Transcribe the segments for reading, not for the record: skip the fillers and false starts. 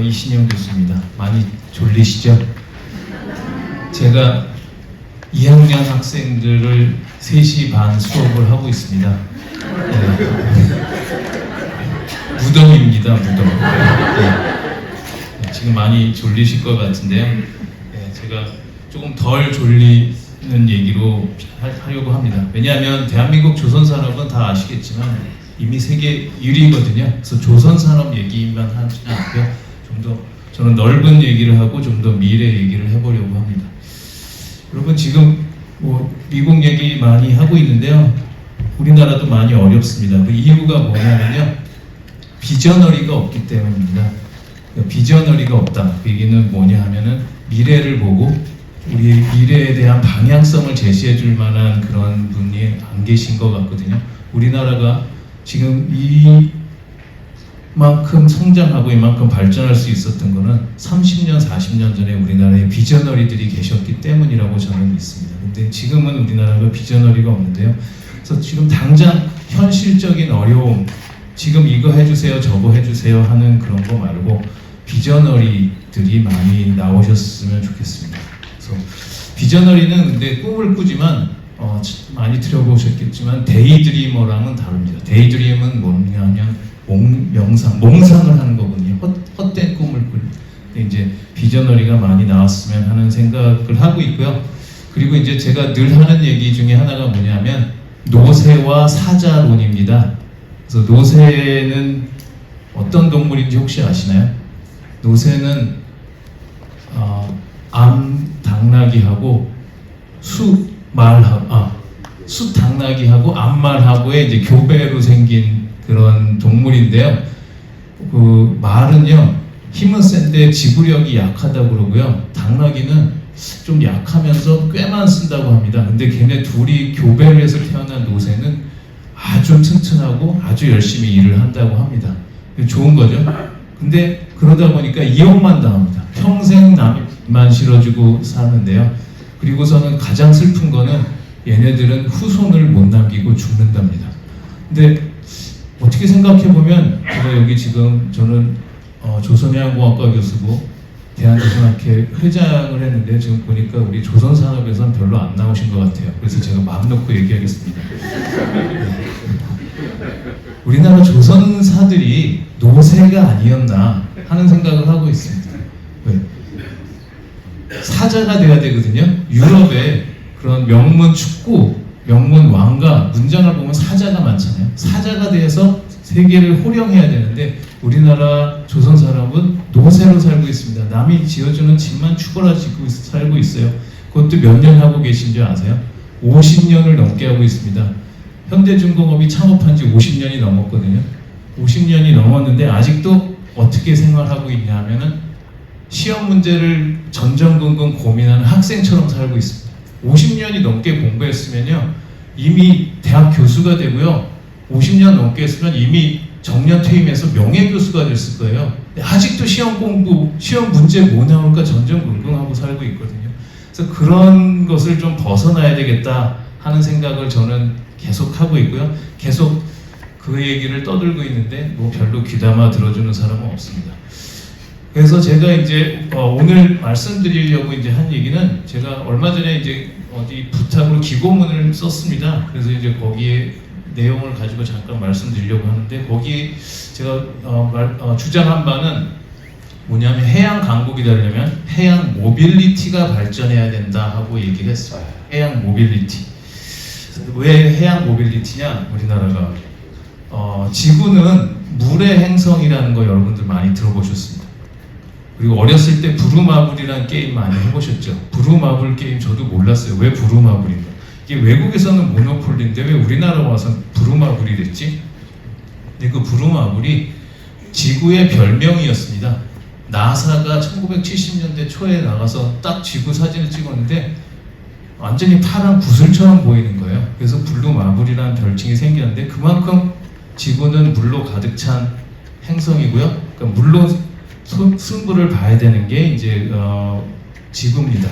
대한민국영양학과 이신영 교수입니다. 많이 졸리시죠? 제가 2학년 학생들을 3시 반 수업을 하고 있습니다. 네. 무덤입니다, 무덤. 네. 지금 많이 졸리실 것 같은데요. 네, 제가 조금 덜 졸리는 얘기로 하려고 합니다. 왜냐하면 대한민국 조선산업은 다 아시겠지만 이미 세계 1위거든요. 그래서 조선산업 얘기만 하지 않고요. 좀 더 저는 넓은 얘기를 하고 좀 더 미래 얘기를 해보려고 합니다. 여러분 지금 뭐 미국 얘기 많이 하고 있는데요. 우리나라도 많이 어렵습니다. 그 이유가 뭐냐면요. 비저너리가 없기 때문입니다. 비저너리가 없다. 그 얘기는 뭐냐 하면은 미래를 보고 우리 미래에 대한 방향성을 제시해 줄 만한 그런 분이 안 계신 것 같거든요. 우리나라가 지금 이만큼 성장하고 이만큼 발전할 수 있었던 거는 30년, 40년 전에 우리나라에 비저너리들이 계셨기 때문이라고 저는 믿습니다. 근데 지금은 우리나라가 비저너리가 없는데요. 그래서 지금 당장 현실적인 어려움, 지금 이거 해주세요, 저거 해주세요 하는 그런 거 말고 비저너리들이 많이 나오셨으면 좋겠습니다. 그래서 비저너리는 근데 꿈을 꾸지만 많이 들어보셨겠지만 데이드리머랑은 다릅니다. 데이드림은 뭐냐면 몽상을 하는 거거든요. 헛된 꿈을 꾸는. 이제 비저너리가 많이 나왔으면 하는 생각을 하고 있고요. 그리고 이제 제가 늘 하는 얘기 중에 하나가 뭐냐면 노새와 사자론입니다. 그래서 노새는 어떤 동물인지 혹시 아시나요? 노새는 암당나귀하고 숫당나귀하고 암말하고의 이제 교배로 생긴 그런 동물인데요. 그 말은요 힘은 센데 지구력이 약하다고 그러고요. 당나귀는 좀 약하면서 꽤만 쓴다고 합니다. 근데 걔네 둘이 교배를 해서 태어난 노새는 아주 튼튼하고 아주 열심히 일을 한다고 합니다. 좋은 거죠. 근데 그러다 보니까 이혼만 당합니다. 평생 남만 실어주고 사는데요. 그리고서는 가장 슬픈 거는 얘네들은 후손을 못 남기고 죽는답니다. 근데 어떻게 생각해보면 제가 여기 지금 저는 조선해양공학과 교수고 대한조선학회 회장을 했는데 지금 보니까 우리 조선산업에서는 별로 안 나오신 것 같아요. 그래서 제가 마음 놓고 얘기하겠습니다. 우리나라 조선사들이 노새가 아니었나 하는 생각을 하고 있습니다. 왜? 사자가 돼야 되거든요. 유럽에 그런 명문 축구, 명문 왕가 문장을 보면 사자가 많잖아요. 사자가 돼서 세계를 호령해야 되는데 우리나라 조선 사람은 노새로 살고 있습니다. 남이 지어주는 집만 추벌하고 살고 있어요. 그것도 몇 년 하고 계신 줄 아세요? 50년을 넘게 하고 있습니다. 현대중공업이 창업한 지 50년이 넘었거든요. 50년이 넘었는데 아직도 어떻게 생활하고 있냐 하면은 시험 문제를 전전긍긍 고민하는 학생처럼 살고 있습니다. 50년이 넘게 공부했으면요 이미 대학 교수가 되고요 50년 넘게 했으면 이미 정년 퇴임해서 명예교수가 됐을 거예요. 아직도 시험 공부, 시험 문제 뭐 나올까 전전긍긍하고 살고 있거든요. 그래서 그런 것을 좀 벗어나야 되겠다 하는 생각을 저는 계속 하고 있고요. 계속 그 얘기를 떠들고 있는데 뭐 별로 귀담아 들어주는 사람은 없습니다. 그래서 제가 이제 오늘 말씀드리려고 이제 한 얘기는 제가 얼마 전에 이제 어디 부탁으로 기고문을 썼습니다. 그래서 이제 거기에 내용을 가지고 잠깐 말씀드리려고 하는데 거기 제가 주장한 바는 뭐냐면 해양 강국이 되려면 해양 모빌리티가 발전해야 된다 하고 얘기를 했어요. 해양 모빌리티. 왜 해양 모빌리티냐? 우리나라가 지구는 물의 행성이라는 거 여러분들 많이 들어보셨습니다. 그리고 어렸을 때 부루마블이라는 게임 많이 해보셨죠? 부루마블 게임 저도 몰랐어요. 왜 부루마블인가? 이게 외국에서는 모노폴리인데 왜 우리나라 와서 부루마블이 됐지? 근데 그 부루마블이 지구의 별명이었습니다. 나사가 1970년대 초에 나가서 딱 지구 사진을 찍었는데 완전히 파란 구슬처럼 보이는 거예요. 그래서 블루마블이라는 별칭이 생겼는데 그만큼 지구는 물로 가득 찬 행성이고요. 그러니까 물로 승부를 봐야 되는 게 이제 지구입니다.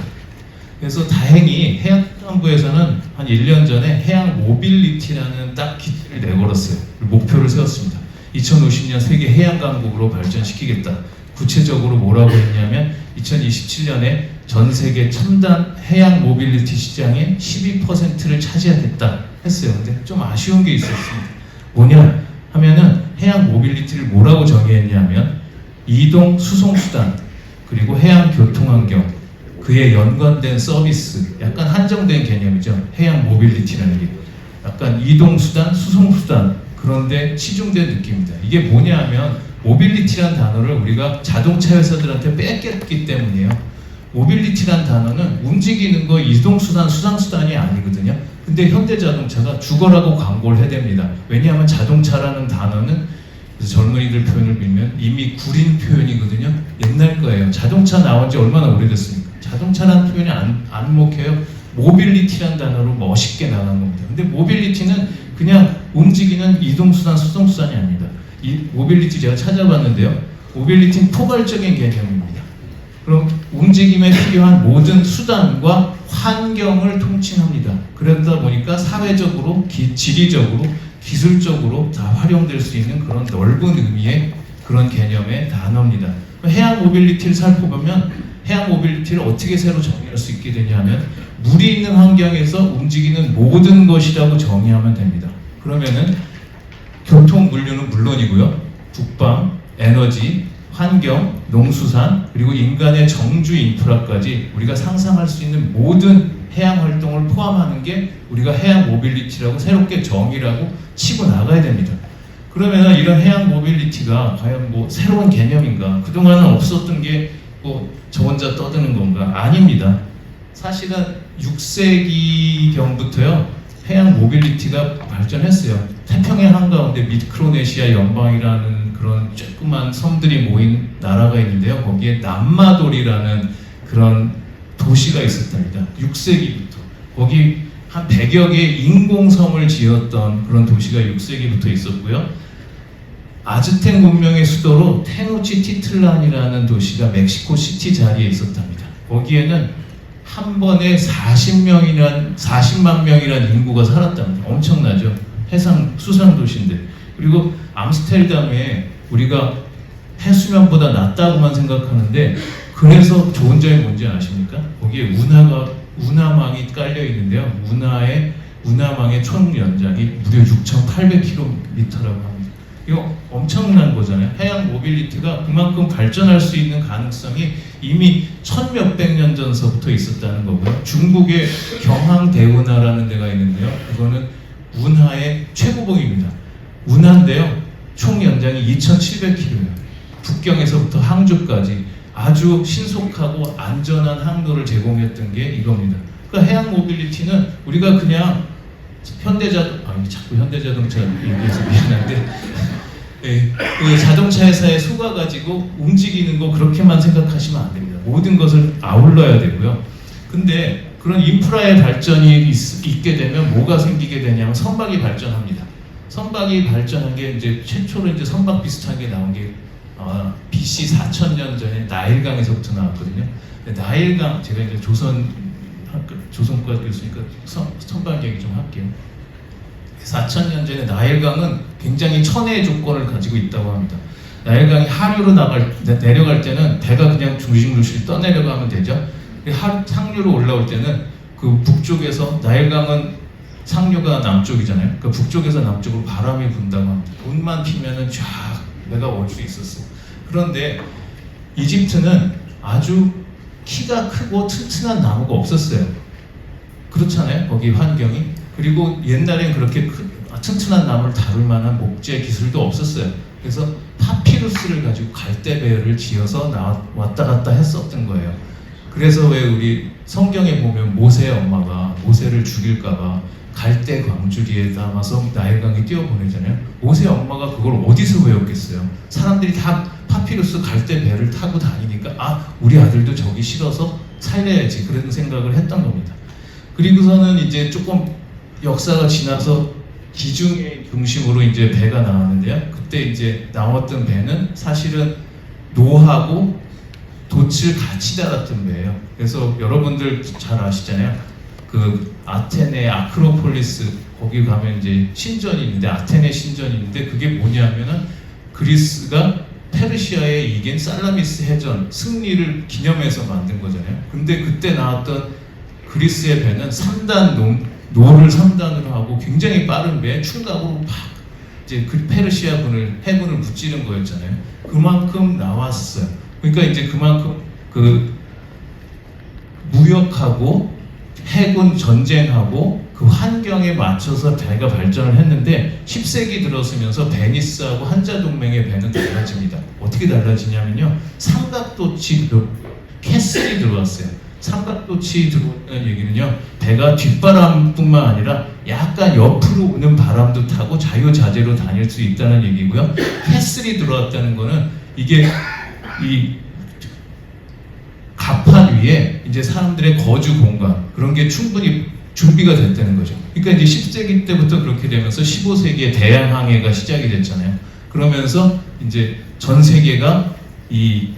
그래서 다행히 해양부에서는 한 1년 전에 해양 모빌리티라는 딱 기준을 내걸었어요. 목표를 세웠습니다. 2050년 세계 해양 강국으로 발전시키겠다. 구체적으로 뭐라고 했냐면 2027년에 전 세계 첨단 해양 모빌리티 시장의 12%를 차지하겠다 했어요. 근데 좀 아쉬운 게 있었습니다. 뭐냐 하면은 해양 모빌리티를 뭐라고 정의했냐면 이동 수송 수단 그리고 해양 교통 환경 그에 연관된 서비스 약간 한정된 개념이죠. 해양 모빌리티라는 게 약간 이동 수단, 수송 수단 그런데 치중된 느낌입니다. 이게 뭐냐 하면 모빌리티란 단어를 우리가 자동차 회사들한테 뺏겼기 때문이에요. 모빌리티란 단어는 움직이는 거 이동수단, 수상수단이 아니거든요. 근데 현대자동차가 죽어라고 광고를 해댑니다. 왜냐하면 자동차라는 단어는 그래서 젊은이들 표현을 빌면 이미 구린 표현이거든요. 옛날 거예요. 자동차 나온 지 얼마나 오래됐습니까? 자동차라는 표현이 안 먹혀요. 모빌리티란 단어로 멋있게 나간 겁니다. 근데 모빌리티는 그냥 움직이는 이동수단, 수송수단이 아닙니다. 이 모빌리티 제가 찾아봤는데요. 모빌리티는 포괄적인 개념입니다. 그럼 움직임에 필요한 모든 수단과 환경을 통칭합니다. 그러다 보니까 사회적으로, 지리적으로, 기술적으로 다 활용될 수 있는 그런 넓은 의미의 그런 개념의 단어입니다. 해양 모빌리티를 살펴보면 해양 모빌리티를 어떻게 새로 정의할 수 있게 되냐면 물이 있는 환경에서 움직이는 모든 것이라고 정의하면 됩니다. 그러면은 교통 물류는 물론이고요. 국방, 에너지, 환경, 농수산, 그리고 인간의 정주 인프라까지 우리가 상상할 수 있는 모든 해양 활동을 포함하는 게 우리가 해양 모빌리티라고 새롭게 정의라고 치고 나가야 됩니다. 그러면 이런 해양 모빌리티가 과연 뭐 새로운 개념인가? 그동안은 없었던 게 뭐 저 혼자 떠드는 건가? 아닙니다. 사실은 6세기경부터요 해양 모빌리티가 발전했어요. 태평양 한가운데 미크로네시아 연방이라는 그런 조그만 섬들이 모인 나라가 있는데요. 거기에 남마돌이라는 그런 도시가 있었답니다. 6세기부터. 거기 한 100여 개의 인공섬을 지었던 그런 도시가 6세기부터 있었고요. 아즈텍 문명의 수도로 테노치티틀란이라는 도시가 멕시코 시티 자리에 있었답니다. 거기에는 한 번에 40만 명이라는 인구가 살았답니다. 엄청나죠. 해상 수상 도시인데. 그리고 암스테르담에 우리가 해수면보다 낮다고만 생각하는데 그래서 좋은 점이 뭔지 아십니까? 거기에 운하망이 깔려 있는데요. 운하망의 총 연장이 무려 6,800km라고 합니다. 이거 엄청난 거잖아요. 해양 모빌리티가 그만큼 발전할 수 있는 가능성이 이미 천몇백 년 전서부터 있었다는 거고요. 중국의 경항대운하라는 데가 있는데요. 그거는 운하의 최고봉입니다. 운하인데요. 총 연장이 2,700km예요. 북경에서부터 항주까지 아주 신속하고 안전한 항로를 제공했던 게 이겁니다. 그러니까 해양 모빌리티는 우리가 그냥 자꾸 현대자동차 얘기해서 미안한데 그 자동차 회사에 속아가지고 움직이는 거 그렇게만 생각하시면 안 됩니다. 모든 것을 아울러야 되고요. 근데 그런 인프라의 발전이 있게 되면 뭐가 생기게 되냐면 선박이 발전합니다. 선박이 발전한 게 이제 최초로 이제 선박 비슷하게 나온 게 BC 4,000년 전에 나일강에서부터 나왔거든요. 나일강 제가 이제 조선과 교수니까 선박 얘기 좀 할게요. 4,000년 전에 나일강은 굉장히 천혜의 조건을 가지고 있다고 합니다. 나일강이 하류로 내려갈 때는 배가 그냥 중심도시를 떠내려가면 되죠. 상류로 올라올 때는 그 북쪽에서 나일강은 상류가 남쪽이잖아요. 그러니까 북쪽에서 남쪽으로 바람이 분다고 합니다. 돈만 피면은 쫙 배가 올 수 있었어요. 그런데 이집트는 아주 키가 크고 튼튼한 나무가 없었어요. 그렇잖아요. 거기 환경이. 그리고 옛날엔 그렇게 튼튼한 나무를 다룰 만한 목재 기술도 없었어요. 그래서 파피루스를 가지고 갈대배를 지어서 왔다 갔다 했었던 거예요. 그래서 왜 우리 성경에 보면 모세의 엄마가 모세를 죽일까봐 갈대 광주리에 담아서 나일강에 띄워보내잖아요. 모세의 엄마가 그걸 어디서 배웠겠어요? 사람들이 다 파피루스 갈대배를 타고 다니니까 우리 아들도 저기 실어서 살려야지 그런 생각을 했던 겁니다. 그리고서는 이제 조금 역사가 지나서 기중의 중심으로 이제 배가 나왔는데요. 그때 이제 나왔던 배는 사실은 노하고 돛을 같이 달았던 배예요. 그래서 여러분들 잘 아시잖아요. 그 아테네 아크로폴리스 거기 가면 이제 신전이 있는데 아테네 신전이 있는데 그게 뭐냐면은 그리스가 페르시아에 이긴 살라미스 해전 승리를 기념해서 만든 거잖아요. 근데 그때 나왔던 그리스의 배는 3단 노를 3단으로 하고 굉장히 빠른 배에 충각으로 팍 이제 그 페르시아 해군을 무찌른 거였잖아요. 그만큼 나왔어요. 그러니까 이제 그만큼 그 무역하고 해군 전쟁하고 그 환경에 맞춰서 배가 발전을 했는데 10세기 들어서면서 베니스하고 한자동맹의 배는 달라집니다. 어떻게 달라지냐면요. 삼각도치 캐슬이 들어왔어요. 삼각도치 들어오는 얘기는요. 배가 뒷바람뿐만 아니라 약간 옆으로 오는 바람도 타고 자유자재로 다닐 수 있다는 얘기고요. 캐슬이 들어왔다는 거는 이게 이 갑판 위에 이제 사람들의 거주 공간 그런 게 충분히 준비가 됐다는 거죠. 그러니까 이제 10세기 때부터 그렇게 되면서 15세기에 대양항해가 시작이 됐잖아요. 그러면서 이제 전 세계가 이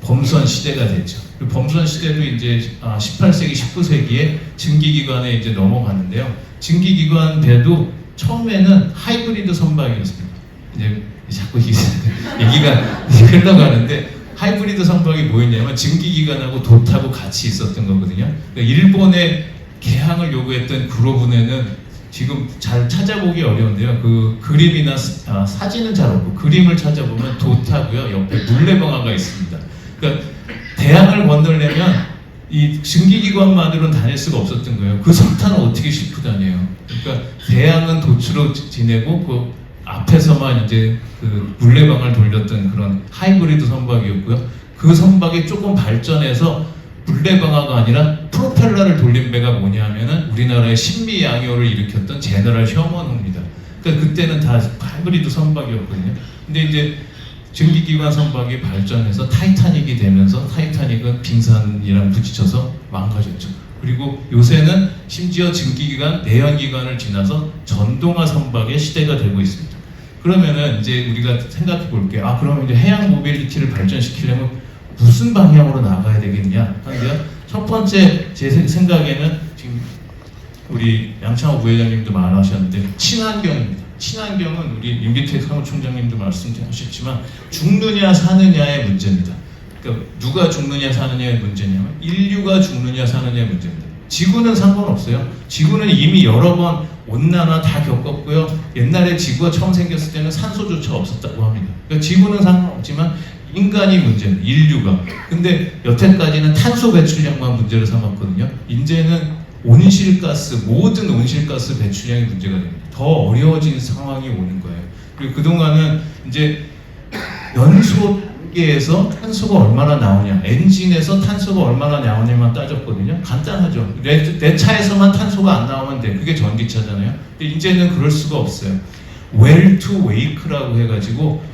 범선 시대가 됐죠. 그 범선 시대도 이제 18세기, 19세기에 증기기관에 이제 넘어갔는데요. 증기기관 배도 처음에는 하이브리드 선박이었습니다. 이제 자꾸 얘기가 흘러가는데 하이브리드 선박이 뭐였냐면 증기기관하고 돛하고 같이 있었던 거거든요. 그러니까 일본의 개항을 요구했던 그로분에는 지금 잘 찾아보기 어려운데요. 그 그림이나 사진은 잘 없고 그림을 찾아보면 돛하고요. 옆에 물레방아가 있습니다. 그러니까 대양을 건너려면 이 증기기관만으로는 다닐 수가 없었던 거예요. 그 석탄을 어떻게 싣고 다녀요? 그러니까 대양은 돛으로 지내고 그 앞에서만 이제 그 물레방아를 돌렸던 그런 하이브리드 선박이었고요. 그 선박이 조금 발전해서 물레방아가 아니라 프로펠러를 돌린 배가 뭐냐면은 우리나라의 신비양요를 일으켰던 제너럴 셔먼호입니다. 그러니까 그때는 다 하이브리드 선박이었거든요. 근데 이제 증기기관 선박이 발전해서 타이타닉이 되면서 타이타닉은 빙산이랑 부딪혀서 망가졌죠. 그리고 요새는 심지어 증기기관, 내연기관을 지나서 전동화 선박의 시대가 되고 있습니다. 그러면은 이제 우리가 생각해 볼게요. 그러면 이제 해양 모빌리티를 발전시키려면 무슨 방향으로 나가야 되겠냐 하는데요. 첫 번째 제 생각에는 지금 우리 양창호 부회장님도 말하셨는데 친환경입니다. 친환경은 우리 임기택 사무총장님도 말씀하셨지만 죽느냐 사느냐의 문제입니다. 그러니까 누가 죽느냐 사느냐의 문제냐면 인류가 죽느냐 사느냐의 문제입니다. 지구는 상관없어요. 지구는 이미 여러 번 온난화 다 겪었고요. 옛날에 지구가 처음 생겼을 때는 산소조차 없었다고 합니다. 그러니까 지구는 상관없지만 인간이 문제는 인류가. 근데 여태까지는 탄소 배출량만 문제를 삼았거든요. 이제는 온실가스, 모든 온실가스 배출량이 문제가 됩니다. 더 어려워진 상황이 오는 거예요. 그리고 그동안은 이제 연소계에서 탄소가 얼마나 나오냐, 엔진에서 탄소가 얼마나 나오냐만 따졌거든요. 간단하죠. 내 차에서만 탄소가 안 나오면 돼. 그게 전기차잖아요. 근데 이제는 그럴 수가 없어요. well to wake라고 해가지고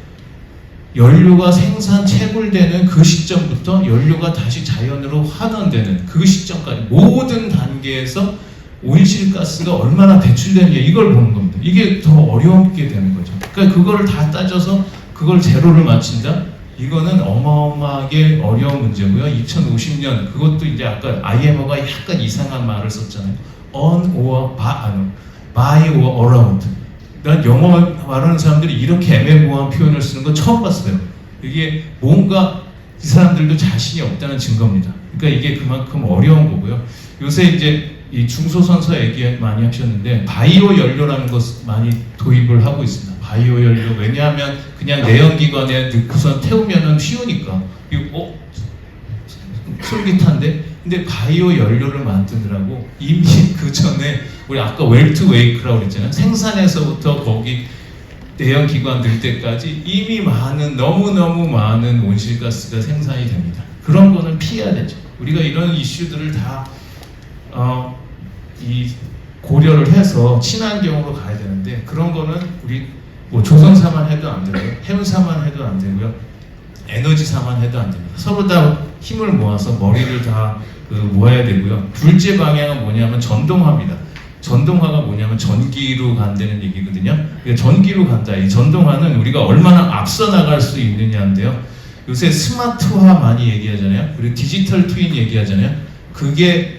연료가 생산 채굴되는 그 시점부터 연료가 다시 자연으로 환원되는 그 시점까지 모든 단계에서 온실가스가 얼마나 배출되는지 이걸 보는 겁니다. 이게 더 어렵게 되는 거죠. 그러니까 그거를 다 따져서 그걸 제로를 맞춘다? 이거는 어마어마하게 어려운 문제고요. 2050년 그것도 이제 아까 IMO가 약간 이상한 말을 썼잖아요. on or by or around. 난 영어 말하는 사람들이 이렇게 애매모호한 표현을 쓰는 거 처음 봤어요. 이게 뭔가 이 사람들도 자신이 없다는 증거입니다. 그러니까 이게 그만큼 어려운 거고요. 요새 이제 이 중소선서 얘기 많이 하셨는데 바이오 연료라는 것 많이 도입을 하고 있습니다. 바이오 연료. 왜냐하면 그냥 내연기관에 넣고선 태우면은 쉬우니까. 그리고 솔깃한데 근데 바이오 연료를 만드느라고 이미 그 전에 우리 아까 웰트 웨이크라고 그랬잖아요. 생산에서부터 거기 내연기관 들 때까지 이미 너무너무 많은 온실가스가 생산이 됩니다. 그런 거는 피해야 되죠. 우리가 이런 이슈들을 다 이 고려를 해서 친환경으로 가야 되는데 그런 거는 우리 뭐 조선사만 해도 안 되고요. 해운사만 해도 안 되고요. 에너지사만 해도 안 됩니다. 서로 다 힘을 모아서 머리를 다 모아야 되고요. 둘째 방향은 뭐냐면 전동화입니다. 전동화가 뭐냐면 전기로 간다는 얘기거든요. 전기로 간다. 이 전동화는 우리가 얼마나 앞서 나갈 수 있느냐인데요. 요새 스마트화 많이 얘기하잖아요. 그리고 디지털 트윈 얘기하잖아요. 그게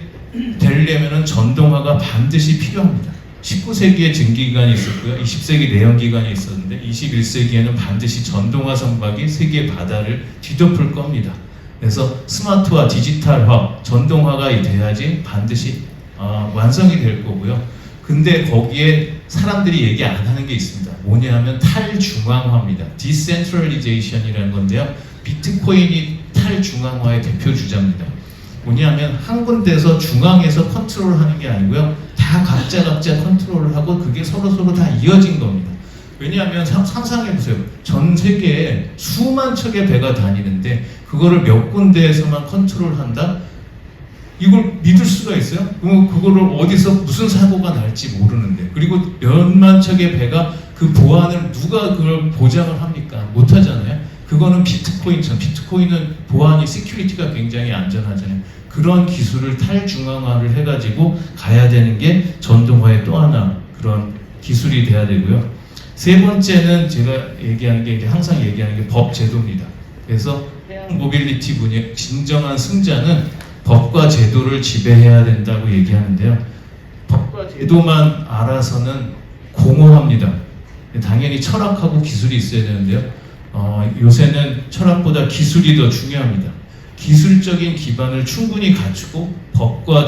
되려면은 전동화가 반드시 필요합니다. 19세기에 증기기관이 있었고요. 20세기 내연기관이 있었는데 21세기에는 반드시 전동화 선박이 세계 바다를 뒤덮을 겁니다. 그래서 스마트화, 디지털화, 전동화가 돼야지 반드시 완성이 될 거고요. 근데 거기에 사람들이 얘기 안 하는 게 있습니다. 뭐냐면 탈중앙화입니다. 디센트럴리제이션이라는 건데요. 비트코인이 탈중앙화의 대표 주자입니다. 뭐냐면 한 군데서 중앙에서 컨트롤하는 게 아니고요. 다 각자 컨트롤을 하고 그게 서로 다 이어진 겁니다. 왜냐하면 상상해 보세요. 전 세계에 수만 척의 배가 다니는데 그거를 몇 군데에서만 컨트롤한다? 이걸 믿을 수가 있어요? 그거를 어디서 무슨 사고가 날지 모르는데, 그리고 몇만 척의 배가 그 보안을 누가 그걸 보장을 합니까? 못 하잖아요. 그거는 비트코인처럼, 비트코인은 보안이 시큐리티가 굉장히 안전하잖아요. 그런 기술을 탈중앙화를 해가지고 가야 되는 게 전동화의 또 하나 그런 기술이 돼야 되고요. 세 번째는 제가 얘기하는 게, 항상 얘기하는 게 법 제도입니다. 그래서 해양 모빌리티 분야의 진정한 승자는 법과 제도를 지배해야 된다고 얘기하는데요. 법과 제도만 알아서는 공허합니다. 당연히 철학하고 기술이 있어야 되는데요. 요새는 철학보다 기술이 더 중요합니다. 기술적인 기반을 충분히 갖추고 법과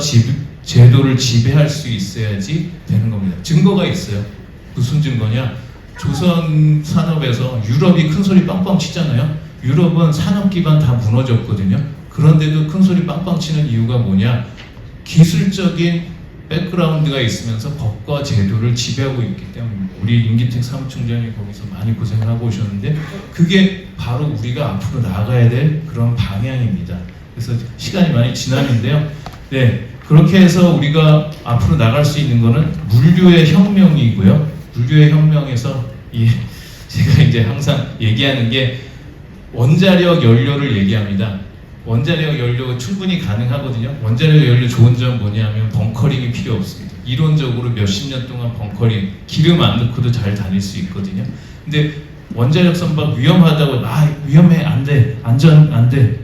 제도를 지배할 수 있어야지 되는 겁니다. 증거가 있어요. 무슨 증거냐? 조선 산업에서 유럽이 큰 소리 빵빵 치잖아요. 유럽은 산업 기반 다 무너졌거든요. 그런데도 큰 소리 빵빵 치는 이유가 뭐냐? 기술적인 백그라운드가 있으면서 법과 제도를 지배하고 있기 때문입니다. 우리 임기택 사무총장이 거기서 많이 고생을 하고 오셨는데 그게 바로 우리가 앞으로 나가야 될 그런 방향입니다. 그래서 시간이 많이 지났는데요. 네, 그렇게 해서 우리가 앞으로 나갈 수 있는 거는 물류의 혁명이고요. 물류의 혁명에서 제가 이제 항상 얘기하는 게 원자력 연료를 얘기합니다. 원자력 연료가 충분히 가능하거든요. 원자력 연료 좋은 점 뭐냐면 벙커링이 필요 없습니다. 이론적으로 몇십 년 동안 벙커링, 기름 안 넣고도 잘 다닐 수 있거든요. 근데 원자력 선박 위험하다고, 위험해, 안 돼, 안전 안 돼.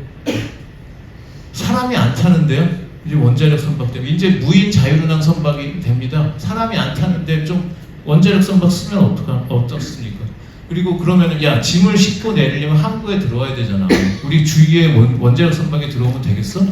사람이 안 타는데요. 이제 원자력 선박 때문에 이제 무인 자율운항 선박이 됩니다. 사람이 안 타는데 좀 원자력 선박 쓰면 어떻습니까? 그리고 그러면은 짐을 싣고 내리려면 항구에 들어와야 되잖아. 우리 주위에 원자력 선박에 들어오면 되겠어?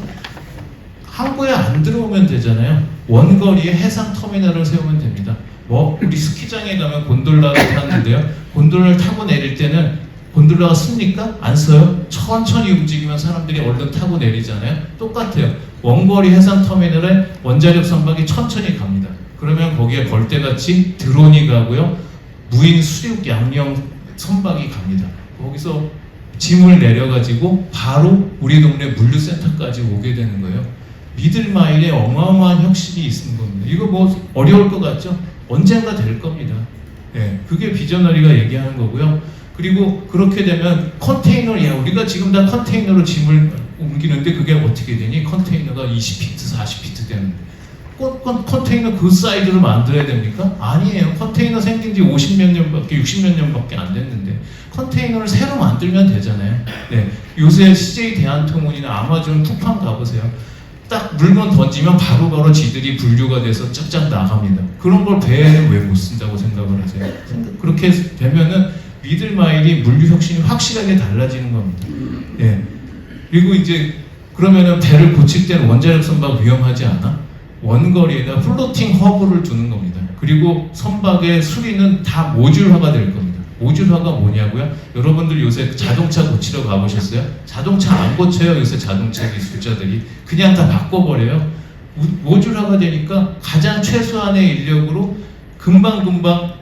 항구에 안 들어오면 되잖아요. 원거리에 해상 터미널을 세우면 됩니다. 우리 스키장에 가면 곤돌라를 타는데요. 곤돌라를 타고 내릴 때는 곤돌라가 씁니까? 안 써요. 천천히 움직이면 사람들이 얼른 타고 내리잖아요. 똑같아요. 원거리 해상 터미널에 원자력 선박이 천천히 갑니다. 그러면 거기에 걸대같이 드론이 가고요. 무인 수륙 양령 선박이 갑니다. 거기서 짐을 내려가지고 바로 우리 동네 물류센터까지 오게 되는 거예요. 미들마일에 어마어마한 혁신이 있는 겁니다. 이거 어려울 것 같죠? 언젠가 될 겁니다. 네, 그게 비저너리가 얘기하는 거고요. 그리고 그렇게 되면 우리가 지금 다 컨테이너로 짐을 옮기는데 그게 어떻게 되니? 컨테이너가 20피트, 40피트 되는데 컨테이너 그 사이즈로 만들어야 됩니까? 아니에요. 컨테이너 생긴 지 50몇 년밖에 60몇 년밖에 안 됐는데 컨테이너를 새로 만들면 되잖아요. 네, 요새 CJ 대한통운이나 아마존 쿠팡 가보세요. 딱 물건 던지면 바로바로 지들이 분류가 돼서 쫙쫙 나갑니다. 그런 걸 배에는 왜 못 쓴다고 생각을 하세요? 그렇게 되면은 미들마일이 물류 혁신이 확실하게 달라지는 겁니다. 네. 그리고 이제 그러면은 배를 고칠 때는 원자력 선박 위험하지 않아? 원거리에다 플로팅 허브를 두는 겁니다. 그리고 선박의 수리는 다 모듈화가 될 겁니다. 모듈화가 뭐냐고요? 여러분들 요새 자동차 고치러 가보셨어요? 자동차 안 고쳐요. 요새 자동차 기술자들이 그냥 다 바꿔버려요. 모듈화가 되니까 가장 최소한의 인력으로 금방금방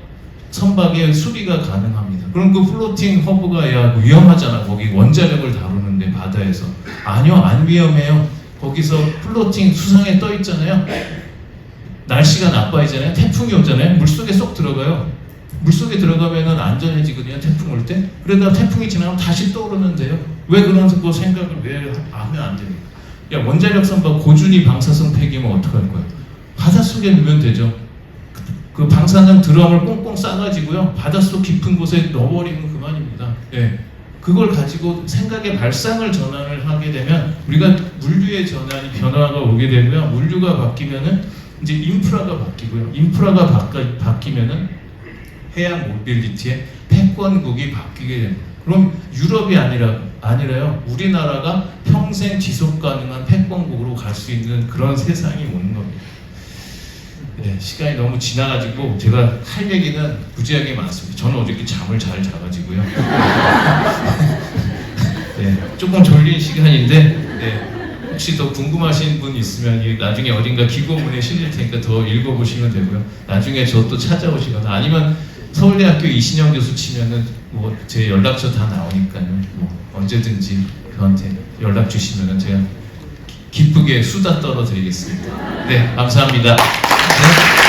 선박의 수리가 가능합니다. 그럼 그 플로팅 허브가 위험하잖아. 거기 원자력을 다루는데 바다에서. 아니요, 안 위험해요. 거기서 플로팅 수상에 떠 있잖아요. 날씨가 나빠지잖아요. 태풍이 오잖아요. 물속에 쏙 들어가요. 물속에 들어가면은 안전해지거든요. 태풍 올 때. 그러다가 태풍이 지나면 다시 떠오르는데요. 왜 그런 거 생각을 왜 하면 안 됩니까? 원자력 선박 고준위 방사성 폐기면 어떡할 거야? 바닷속에 넣으면 되죠. 그 방사능 드럼을 꽁꽁 싸가지고요. 바닷속 깊은 곳에 넣어버리면 그만입니다. 네. 그걸 가지고 생각의 발상을 전환을 하게 되면 우리가 물류의 변화가 오게 되고요. 물류가 바뀌면은 이제 인프라가 바뀌고요. 인프라가 바뀌면은 해양 모빌리티의 패권국이 바뀌게 됩니다. 그럼 유럽이 아니라요. 우리나라가 평생 지속 가능한 패권국으로 갈 수 있는 그런 세상이 오는 겁니다. 네, 시간이 너무 지나가지고 제가 할 얘기는 무지하게 많습니다. 저는 어저께 잠을 잘 자가지고요. 네, 조금 졸린 시간인데 네, 혹시 더 궁금하신 분 있으면 나중에 어딘가 기고문에 실릴 테니까 더 읽어보시면 되고요. 나중에 저 또 찾아오시거나 아니면 서울대학교 이신영 교수 치면은 뭐 제 연락처 다 나오니까요. 뭐 언제든지 저한테 연락 주시면은 제가 기쁘게 수다 떨어드리겠습니다. 네, 감사합니다. 네.